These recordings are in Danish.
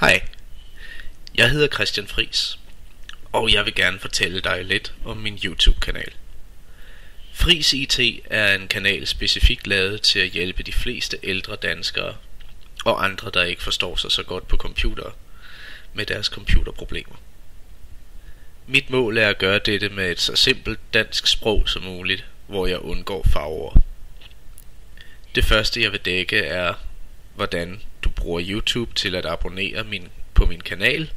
Hej, jeg hedder Christian Friis, og jeg vil gerne fortælle dig lidt om min YouTube-kanal. Friis IT er en kanal specifikt lavet til at hjælpe de fleste ældre danskere og andre, der ikke forstår sig så godt på computer, med deres computerproblemer. Mit mål er at gøre dette med et så simpelt dansk sprog som muligt, hvor jeg undgår farver. Det første jeg vil dække er, hvordan du bruger YouTube til at abonnere på min kanal,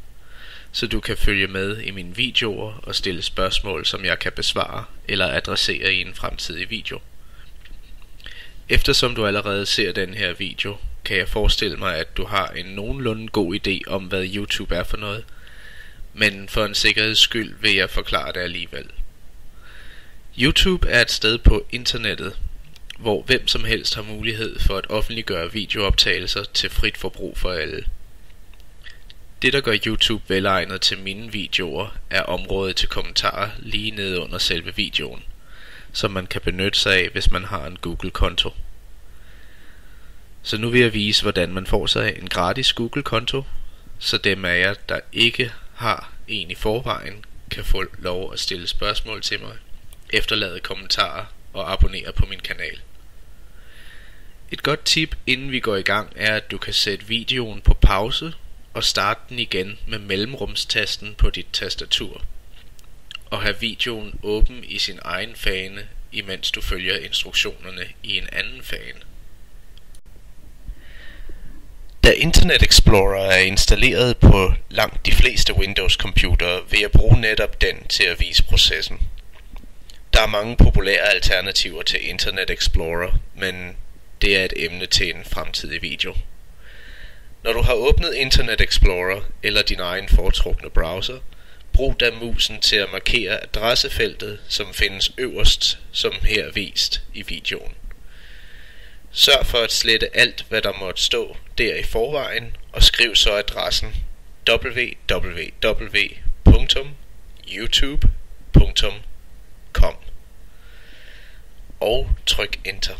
så du kan følge med i mine videoer og stille spørgsmål, som jeg kan besvare eller adressere i en fremtidig video. Eftersom du allerede ser den her video, kan jeg forestille mig, at du har en nogenlunde god idé om, hvad YouTube er for noget, men for en sikkerheds skyld vil jeg forklare det alligevel. YouTube er et sted på internettet, hvor hvem som helst har mulighed for at offentliggøre videooptagelser til frit forbrug for alle. Det, der gør YouTube velegnet til mine videoer, er området til kommentarer lige nede under selve videoen, som man kan benytte sig af, hvis man har en Google-konto. Så nu vil jeg vise, hvordan man får sig en gratis Google-konto, så dem af jer, der ikke har en i forvejen, kan få lov at stille spørgsmål til mig, efterlade kommentarer og abonnere på min kanal. Et godt tip, inden vi går i gang, er, at du kan sætte videoen på pause og starte den igen med mellemrumstasten på dit tastatur, og have videoen åben i sin egen fane, imens du følger instruktionerne i en anden fane. Da Internet Explorer er installeret på langt de fleste Windows-computere, vil jeg bruge netop den til at vise processen. Der er mange populære alternativer til Internet Explorer, men det er et emne til en fremtidig video. Når du har åbnet Internet Explorer eller din egen foretrukne browser, brug da musen til at markere adressefeltet, som findes øverst, som her vist i videoen. Sørg for at slette alt, hvad der måtte stå der i forvejen, og skriv så adressen www.youtube.com og tryk Enter.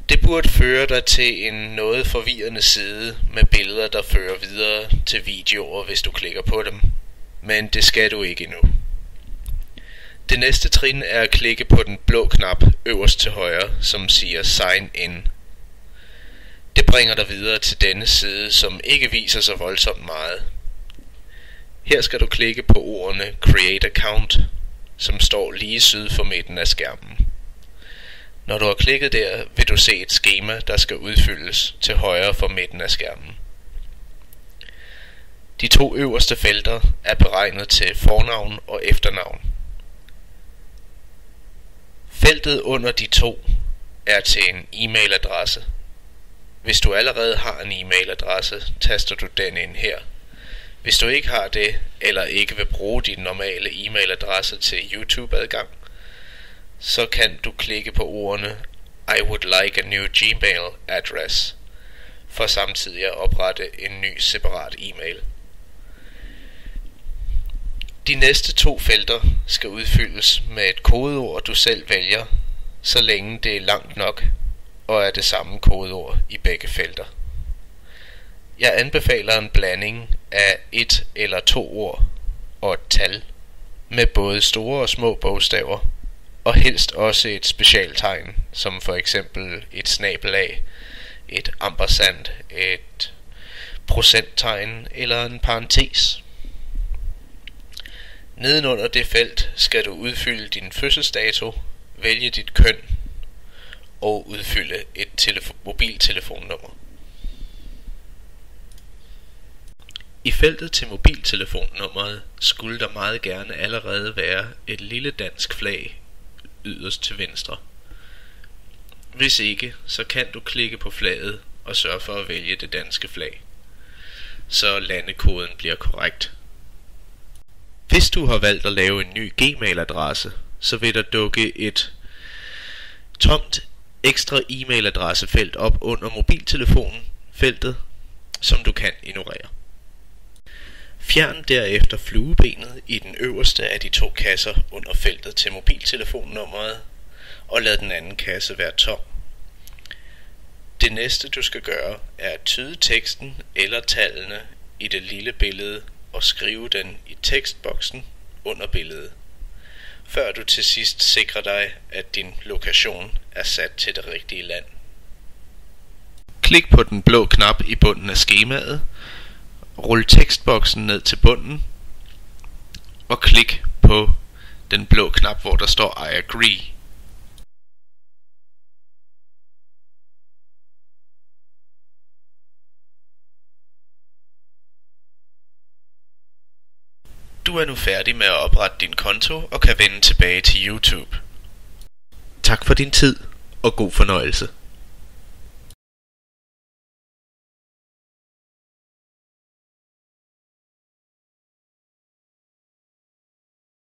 Det burde føre dig til en noget forvirrende side med billeder, der fører videre til videoer, hvis du klikker på dem, men det skal du ikke endnu. Det næste trin er at klikke på den blå knap øverst til højre, som siger Sign In. Det bringer dig videre til denne side, som ikke viser så voldsomt meget. Her skal du klikke på ordene Create Account, som står lige syd for midten af skærmen. Når du har klikket der, vil du se et skema, der skal udfyldes til højre for midten af skærmen. De to øverste felter er beregnet til fornavn og efternavn. Feltet under de to er til en e-mailadresse. Hvis du allerede har en e-mailadresse, taster du den ind her. Hvis du ikke har det, eller ikke vil bruge din normale e-mailadresse til YouTube-adgang, så kan du klikke på ordene I would like a new Gmail address, for samtidig at oprette en ny separat e-mail. De næste to felter skal udfyldes med et kodeord, du selv vælger, så længe det er langt nok og er det samme kodeord i begge felter. Jeg anbefaler en blanding af et eller to ord og et tal med både store og små bogstaver, og helst også et specialtegn, som for eksempel et snabelag, et ampersand, et procenttegn eller en parentes. Nedenunder det felt skal du udfylde din fødselsdato, vælge dit køn og udfylde et mobiltelefonnummer. I feltet til mobiltelefonnummeret skulle der meget gerne allerede være et lille dansk flag yderst til venstre. Hvis ikke, så kan du klikke på flaget og sørge for at vælge det danske flag, så landekoden bliver korrekt. Hvis du har valgt at lave en ny Gmail-adresse, så vil der dukke et tomt ekstra e-mailadressefelt op under mobiltelefonfeltet, som du kan ignorere. Fjern derefter fluebenet i den øverste af de to kasser under feltet til mobiltelefonnummeret, og lad den anden kasse være tom. Det næste du skal gøre er at tyde teksten eller tallene i det lille billede og skrive den i tekstboksen under billedet, før du til sidst sikrer dig, at din lokation er sat til det rigtige land. Klik på den blå knap i bunden af skemaet, rul tekstboksen ned til bunden og klik på den blå knap, hvor der står I agree. Du er nu færdig med at oprette din konto og kan vende tilbage til YouTube. Tak for din tid og god fornøjelse.